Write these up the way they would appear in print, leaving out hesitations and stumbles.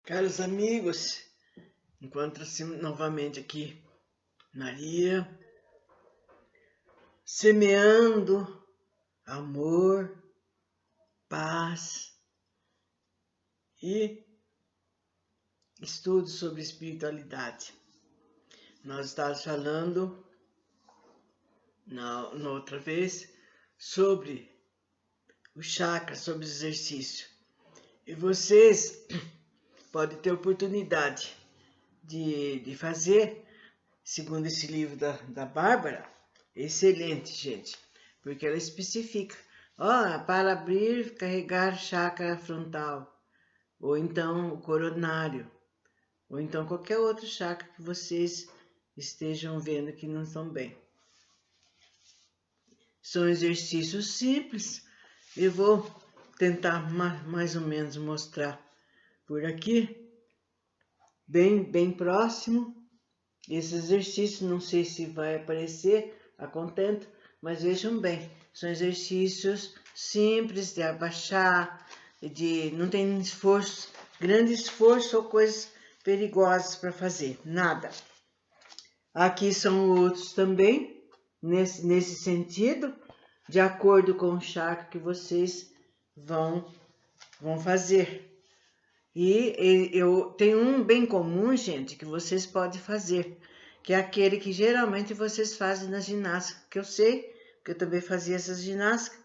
Caros amigos, encontra-se novamente aqui Maria, semeando amor, paz e estudos sobre espiritualidade. Nós estávamos falando na outra vez sobre o chakra, sobre o exercício. E vocês podem ter oportunidade de fazer, segundo esse livro da Bárbara. Excelente, gente, porque ela especifica, para abrir, carregar chakra frontal, ou então o coronário, ou então qualquer outro chakra que vocês estejam vendo que não estão bem. São exercícios simples, eu vou tentar mais ou menos mostrar por aqui, bem próximo. Esse exercício, não sei se vai aparecer a contento, mas vejam bem, são exercícios simples de abaixar, não tem esforço, grande esforço ou coisas perigosas para fazer, nada. Aqui são outros também, nesse sentido, de acordo com o chakra que vocês vão fazer. E eu tenho um bem comum, gente, que vocês podem fazer, que é aquele que geralmente vocês fazem na ginástica, que eu sei, porque eu também fazia essas ginásticas,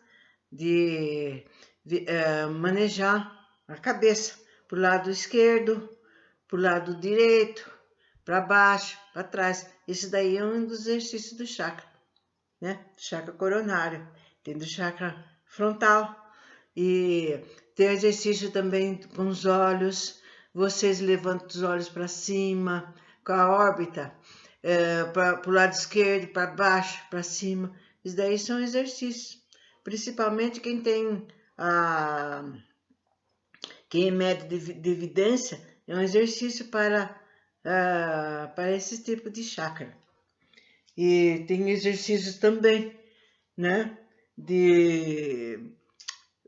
de manejar a cabeça para o lado esquerdo, para o lado direito, para baixo, para trás. Esse daí é um dos exercícios do chakra, né? Chakra coronário, tem do chakra frontal. E tem exercício também com os olhos, vocês levantam os olhos para cima, com a órbita, para o lado esquerdo, para baixo, para cima. Isso daí são exercícios, principalmente quem tem quem é médio de evidência, é um exercício para esse tipo de chakra. E tem exercícios também, né,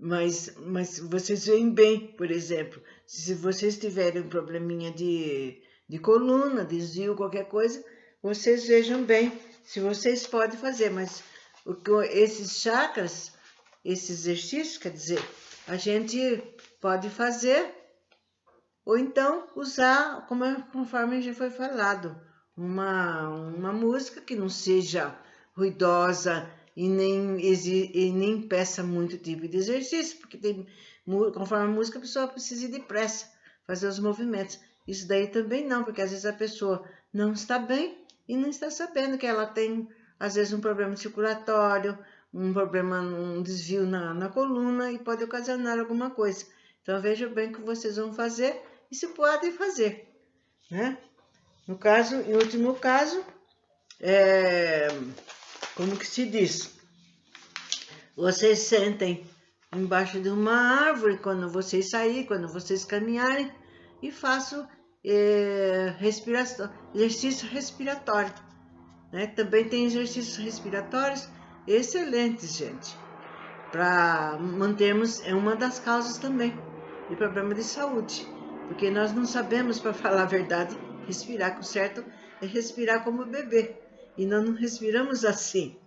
mas vocês veem bem, por exemplo, se vocês tiverem um probleminha de coluna, desvio, qualquer coisa, vocês vejam bem se vocês podem fazer, mas esses chakras, esses exercícios, quer dizer, a gente pode fazer, ou então usar, conforme já foi falado, uma música que não seja ruidosa, e nem peça muito tipo de exercício, porque conforme a música a pessoa precisa ir depressa, fazer os movimentos. Isso daí também não, porque às vezes a pessoa não está bem e não está sabendo que ela tem, às vezes, um problema circulatório, um desvio na coluna e pode ocasionar alguma coisa. Então veja bem o que vocês vão fazer e se podem fazer, né? No caso, em último caso, como que se diz? Vocês sentem embaixo de uma árvore quando vocês saírem, quando vocês caminharem, e façam exercício respiratório, né? Também tem exercícios respiratórios excelentes, gente, para mantermos, é uma das causas também de problema de saúde, porque nós não sabemos, para falar a verdade, respirar. Com certo é respirar como bebê, e nós não respiramos assim,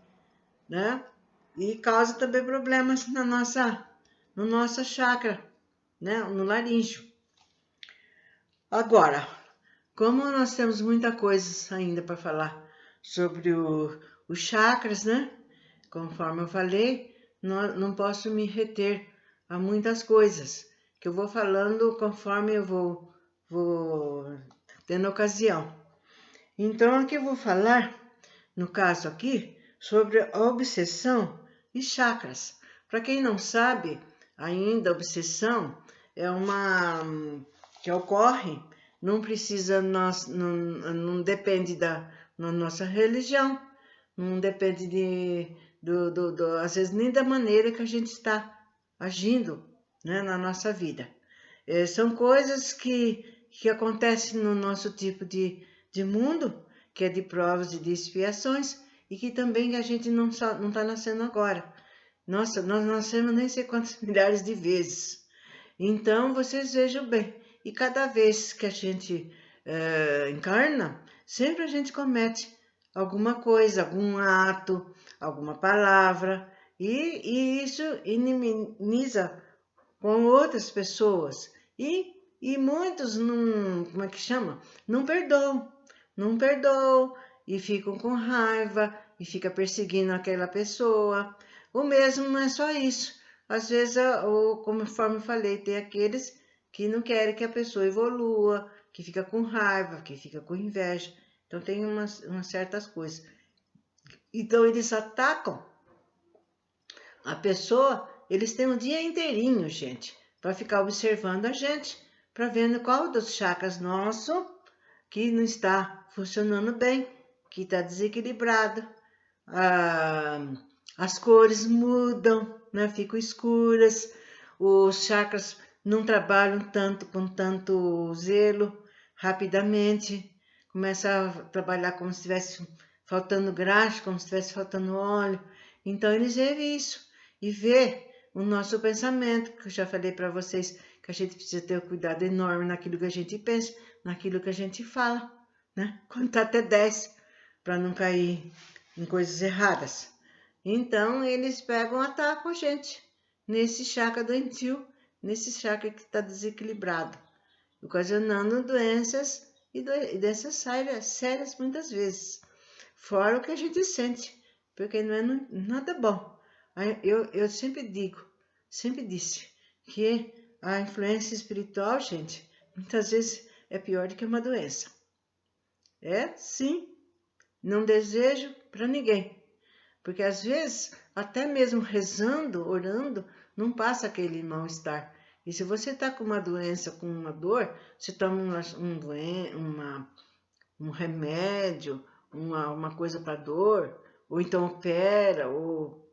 né? E causa também problemas no nosso chakra, né? No laríngeo. Agora, como nós temos muita coisa ainda para falar sobre os chakras, né? Conforme eu falei, não posso me reter a muitas coisas, que eu vou falando conforme eu vou tendo ocasião. Então, aqui eu vou falar, no caso aqui, sobre a obsessão e chakras. Para quem não sabe, ainda a obsessão é uma que ocorre, não precisa, não depende da nossa religião, não depende às vezes nem da maneira que a gente está agindo, né, na nossa vida. São coisas que acontecem no nosso tipo de mundo, que é de provas e de expiações, e que também a gente não está nascendo agora. Nossa, nós nascemos nem sei quantas milhares de vezes. Então, vocês vejam bem, E cada vez que a gente encarna, sempre a gente comete alguma coisa, algum ato, alguma palavra, e isso inimiza com outras pessoas. E muitos não, como é que chama? Não perdoam e ficam com raiva e fica perseguindo aquela pessoa. O mesmo não é só isso. Às vezes, conforme eu falei, tem aqueles que não querem que a pessoa evolua, que fica com raiva, que fica com inveja. Então tem umas certas coisas. Então eles atacam a pessoa, eles têm um dia inteirinho, gente, para ficar observando a gente, para ver qual dos chakras nosso que não está funcionando bem, que está desequilibrado. As cores mudam, né? Ficam escuras, os chakras não trabalham tanto com tanto zelo, rapidamente, começa a trabalhar como se estivesse faltando graxa, como se estivesse faltando óleo. Então eles veem isso e vê o nosso pensamento, que eu já falei para vocês, que a gente precisa ter um cuidado enorme naquilo que a gente pensa, naquilo que a gente fala, né? Contar até 10 para não cair em coisas erradas. Então eles pegam e atacam a gente nesse chakra doentio, nesse chakra que está desequilibrado, ocasionando doenças e doenças sérias muitas vezes, fora o que a gente sente, porque não é nada bom. Eu sempre disse que a influência espiritual, gente, muitas vezes é pior do que uma doença. Sim, não desejo para ninguém. Porque às vezes, até mesmo rezando, orando, não passa aquele mal-estar. E se você está com uma doença, com uma dor, você toma um remédio, uma coisa para dor, ou então opera, ou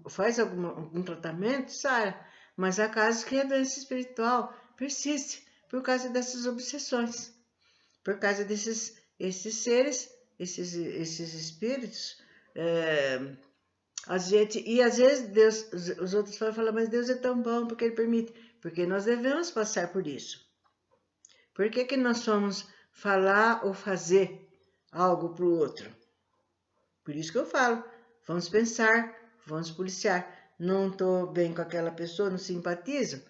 faz algum tratamento, sai. Mas há casos que a doença espiritual persiste por causa dessas obsessões, por causa esses seres, esses espíritos. Às vezes Deus, os outros falam, mas Deus é tão bom porque Ele permite. Porque nós devemos passar por isso. Por que nós vamos falar ou fazer algo para o outro? Por isso que eu falo, vamos pensar, vamos policiar. Não estou bem com aquela pessoa, não simpatizo,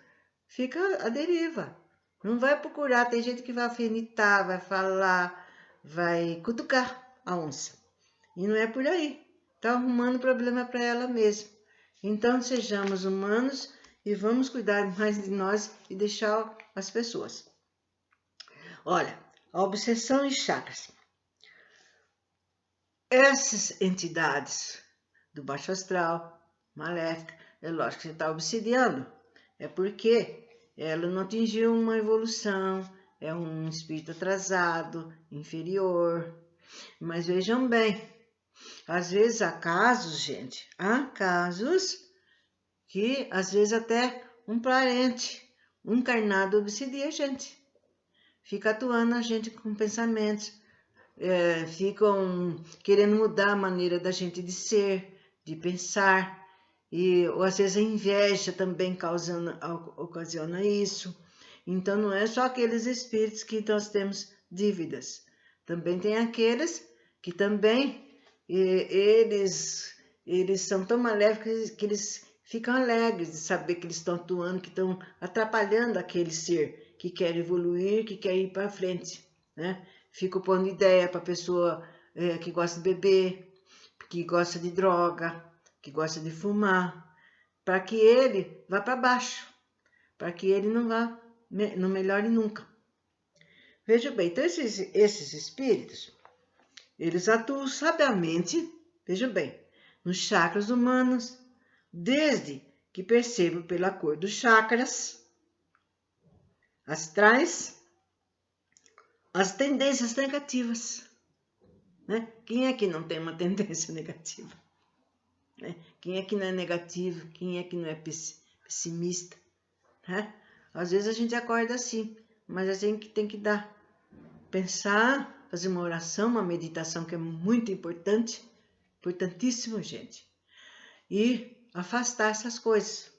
fica à deriva. Não vai procurar, tem gente que vai alfinetar, vai falar, vai cutucar a onça. E não é por aí. Está arrumando problema para ela mesma. Então, sejamos humanos e vamos cuidar mais de nós e deixar as pessoas. Olha, a obsessão em chakras. Essas entidades do baixo astral, maléfica, é lógico que você está obsidiando. É porque ela não atingiu uma evolução, é um espírito atrasado, inferior. Mas vejam bem, às vezes há casos, gente, que às vezes até um parente, um encarnado obsidia a gente. Fica atuando a gente com pensamentos, ficam querendo mudar a maneira da gente de ser, de pensar, ou às vezes a inveja também ocasiona isso. Então não é só aqueles espíritos que nós temos dívidas, também tem aqueles que também eles são tão maléficos que eles ficam alegres de saber que eles estão atuando, que estão atrapalhando aquele ser que quer evoluir, que quer ir para frente, né? Fico pondo ideia para a pessoa que gosta de beber, que gosta de droga, que gosta de fumar, para que ele vá para baixo, para que ele não melhore nunca. Veja bem, então esses espíritos, eles atuam sabiamente, vejam bem, nos chakras humanos, desde que percebam pela cor dos chakras astrais as tendências negativas. Né? Quem é que não tem uma tendência negativa? Né? Quem é que não é negativo? Quem é que não é pessimista? Né? Às vezes a gente acorda assim, mas a gente tem que pensar, fazer uma oração, uma meditação que é muito importante, importantíssimo, gente. E afastar essas coisas.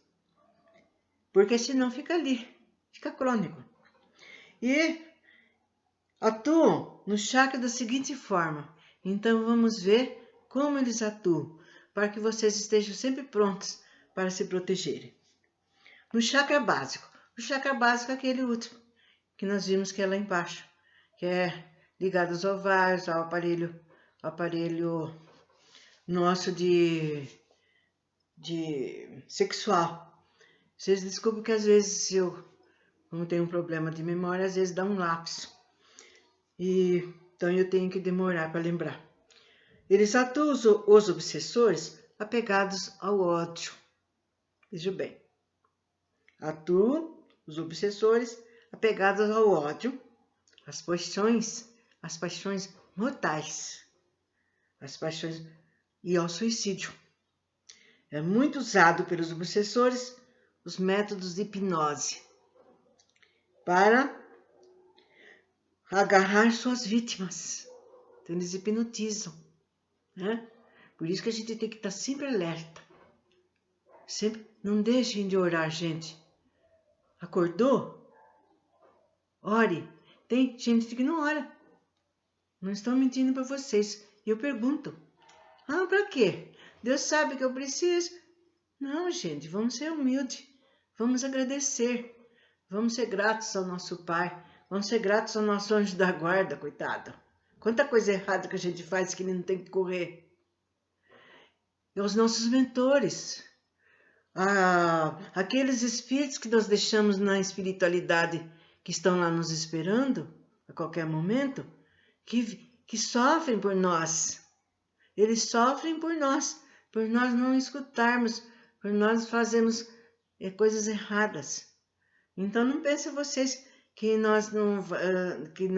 Porque senão fica ali, fica crônico. E atuam no chakra da seguinte forma. Então vamos ver como eles atuam, para que vocês estejam sempre prontos para se protegerem. No chakra básico. O chakra básico é aquele último, que nós vimos que é lá embaixo, que é ligado aos ovários, ao aparelho nosso de sexual. Vocês descobrem que às vezes eu, como tenho um problema de memória, às vezes dá um lapso. Então eu tenho que demorar para lembrar. Eles atuam os obsessores apegados ao ódio. Veja bem. Atuam os obsessores apegados ao ódio, às paixões mortais, às paixões e ao suicídio. É muito usado pelos obsessores os métodos de hipnose para agarrar suas vítimas. Então eles hipnotizam, né? Por isso que a gente tem que estar sempre alerta. Sempre não deixem de orar, gente. Acordou? Ore. Tem gente que não ora. Não estou mentindo para vocês. E eu pergunto: para quê? Deus sabe que eu preciso. Não, gente, vamos ser humildes. Vamos agradecer. Vamos ser gratos ao nosso Pai. Vamos ser gratos ao nosso anjo da guarda, coitado. Quanta coisa errada que a gente faz que ele não tem que correr. E aos nossos mentores. Aqueles espíritos que nós deixamos na espiritualidade, que estão lá nos esperando, a qualquer momento, que sofrem por nós. Eles sofrem por nós não escutarmos, por nós fazermos coisas erradas. Então não pensem vocês que nós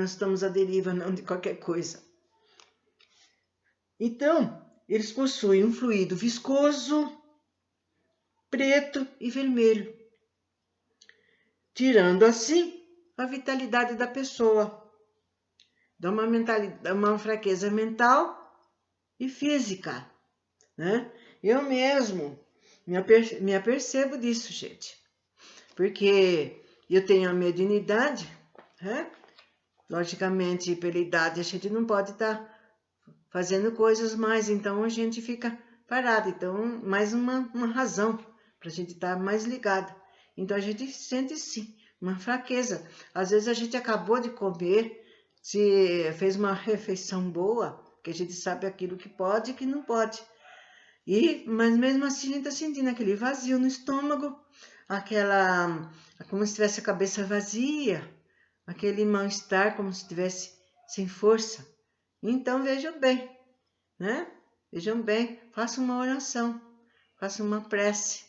estamos à deriva não de qualquer coisa. Então, eles possuem um fluido viscoso, preto e vermelho, tirando assim a vitalidade da pessoa. Dá uma fraqueza mental e física, né? Eu mesmo me apercebo disso, gente, porque eu tenho a mediunidade, né? Logicamente, pela idade, a gente não pode estar fazendo coisas mais, então a gente fica parado. Então, mais uma razão para a gente estar mais ligado. Então, a gente sente, sim, uma fraqueza. Às vezes, a gente acabou de comer, se fez uma refeição boa, que a gente sabe aquilo que pode e que não pode. Mas mesmo assim, a gente está sentindo aquele vazio no estômago, como se tivesse a cabeça vazia, aquele mal-estar, como se estivesse sem força. Então, vejam bem, né? Vejam bem, façam uma oração, façam uma prece,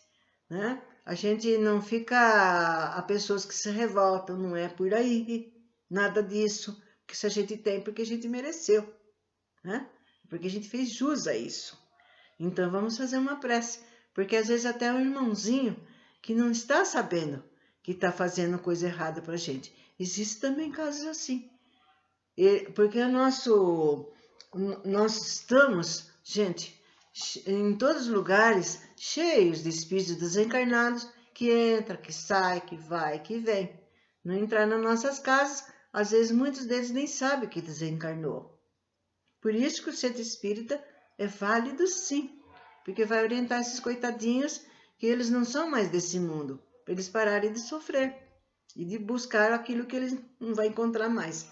né? A gente não fica a pessoas que se revoltam, não é por aí, nada disso, que se a gente tem porque a gente mereceu, né? Porque a gente fez jus a isso. Então, vamos fazer uma prece, porque às vezes até o irmãozinho que não está sabendo que está fazendo coisa errada para a gente. Existem também casos assim. Porque nós estamos, gente, em todos os lugares, cheios de espíritos desencarnados, que entra, que sai, que vai, que vem. Não entrar nas nossas casas, às vezes muitos deles nem sabem que desencarnou. Por isso que o centro espírita é válido, sim, porque vai orientar esses coitadinhos que eles não são mais desse mundo, para eles pararem de sofrer e de buscar aquilo que eles não vão encontrar mais.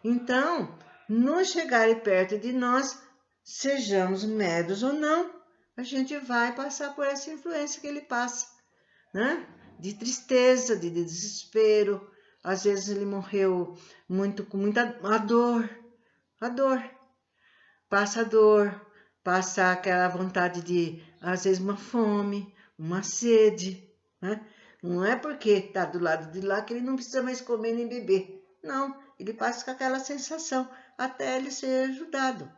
Então, no chegarem perto de nós, sejamos médios ou não, a gente vai passar por essa influência que ele passa, né? De tristeza, de desespero. Às vezes ele morreu com muita dor. Passa a dor, passa aquela vontade de, às vezes, uma fome, uma sede, né? Não é porque está do lado de lá que ele não precisa mais comer nem beber. Não, ele passa com aquela sensação até ele ser ajudado.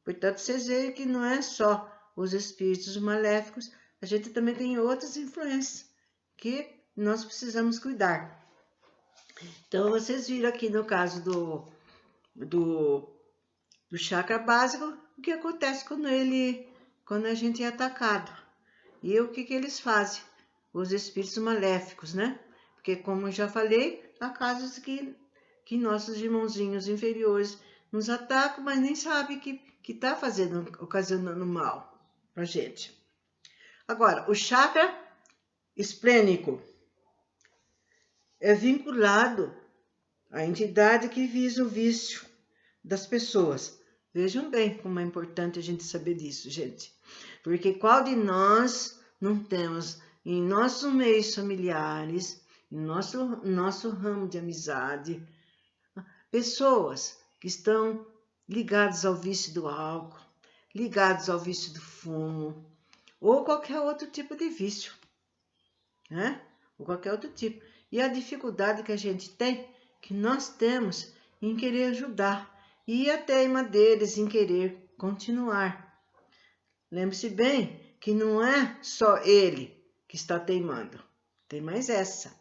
Portanto, vocês veem que não é só os espíritos maléficos, a gente também tem outras influências que nós precisamos cuidar. Então, vocês viram aqui no caso do chakra básico, o que acontece quando a gente é atacado. E o que eles fazem? Os espíritos maléficos, né? Porque, como eu já falei, há casos que que nossos irmãozinhos inferiores nos atacam, mas nem sabe que está fazendo, ocasionando mal para a gente. Agora, o chakra esplênico é vinculado à entidade que visa o vício das pessoas. Vejam bem como é importante a gente saber disso, gente. Porque qual de nós não temos em nossos meios familiares, em nosso ramo de amizade, pessoas que estão ligadas ao vício do álcool, ligados ao vício do fumo, ou qualquer outro tipo de vício, né? Ou qualquer outro tipo. E a dificuldade que a gente tem, que nós temos em querer ajudar, e a teima deles em querer continuar. Lembre-se bem que não é só ele que está teimando, tem mais essa.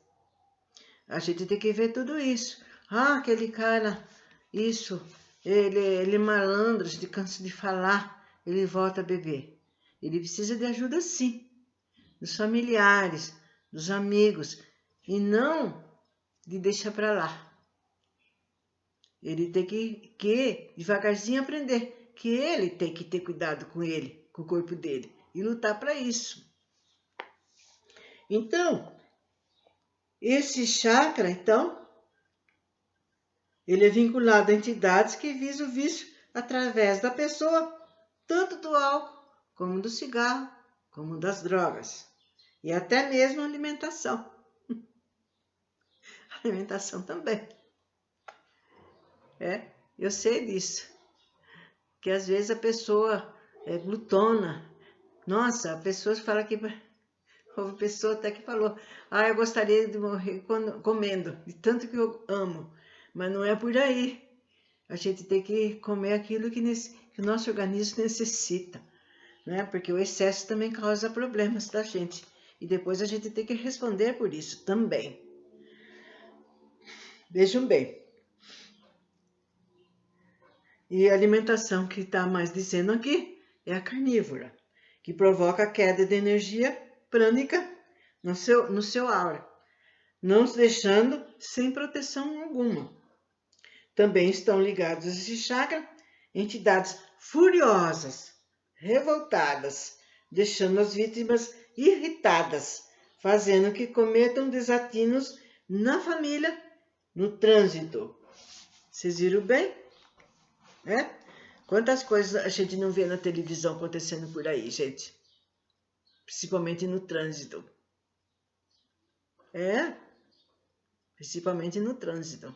A gente tem que ver tudo isso. Ah, aquele cara, isso, ele é malandro, a gente cansa de falar, ele volta a beber. Ele precisa de ajuda sim, dos familiares, dos amigos, e não de deixar para lá. Ele tem que devagarzinho aprender que ele tem que ter cuidado com ele, com o corpo dele, e lutar para isso. Então, esse chakra, então, ele é vinculado a entidades que visam o vício através da pessoa, tanto do álcool, como do cigarro, como das drogas, e até mesmo a alimentação. A alimentação também. Eu sei disso. Que às vezes a pessoa é glutona. Nossa, a pessoa fala que... Houve pessoa até que falou, eu gostaria de morrer comendo, de tanto que eu amo. Mas não é por aí. A gente tem que comer aquilo que o nosso organismo necessita, né? Porque o excesso também causa problemas da gente. E depois a gente tem que responder por isso também. Vejam bem. E a alimentação que está mais dizendo aqui é a carnívora, que provoca a queda de energia prânica no seu aura, não os deixando sem proteção alguma. Também estão ligados a esse chakra entidades furiosas, revoltadas, deixando as vítimas irritadas, fazendo que cometam desatinos na família, no trânsito. Vocês viram bem? Quantas coisas a gente não vê na televisão acontecendo por aí, gente? Principalmente no trânsito. Principalmente no trânsito.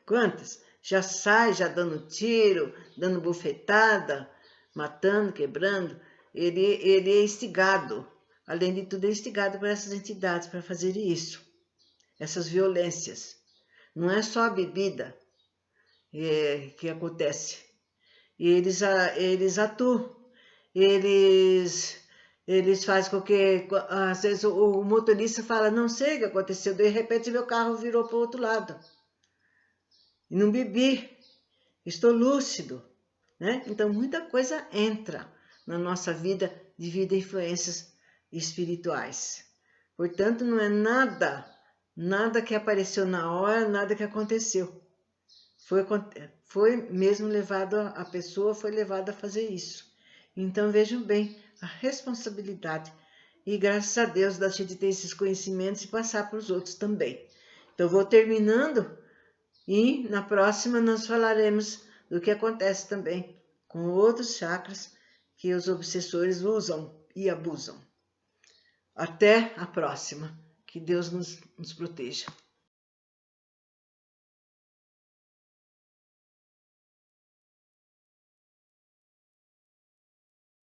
Quantas? Já sai, já dando tiro, dando bufetada, matando, quebrando. Ele é instigado. Além de tudo, é instigado por essas entidades para fazer isso. Essas violências. Não é só a bebida que acontece. Eles atuam. Eles fazem com que, às vezes, o motorista fala, não sei o que aconteceu, de repente meu carro virou para o outro lado. E não bebi, estou lúcido, né? Então, muita coisa entra na nossa vida devido a influências espirituais. Portanto, não é nada que apareceu na hora, nada que aconteceu. Foi mesmo levado, a pessoa foi levada a fazer isso. Então, vejam bem a responsabilidade. E graças a Deus, da gente ter esses conhecimentos e passar para os outros também. Então, vou terminando e na próxima nós falaremos do que acontece também com outros chakras que os obsessores usam e abusam. Até a próxima. Que Deus nos proteja.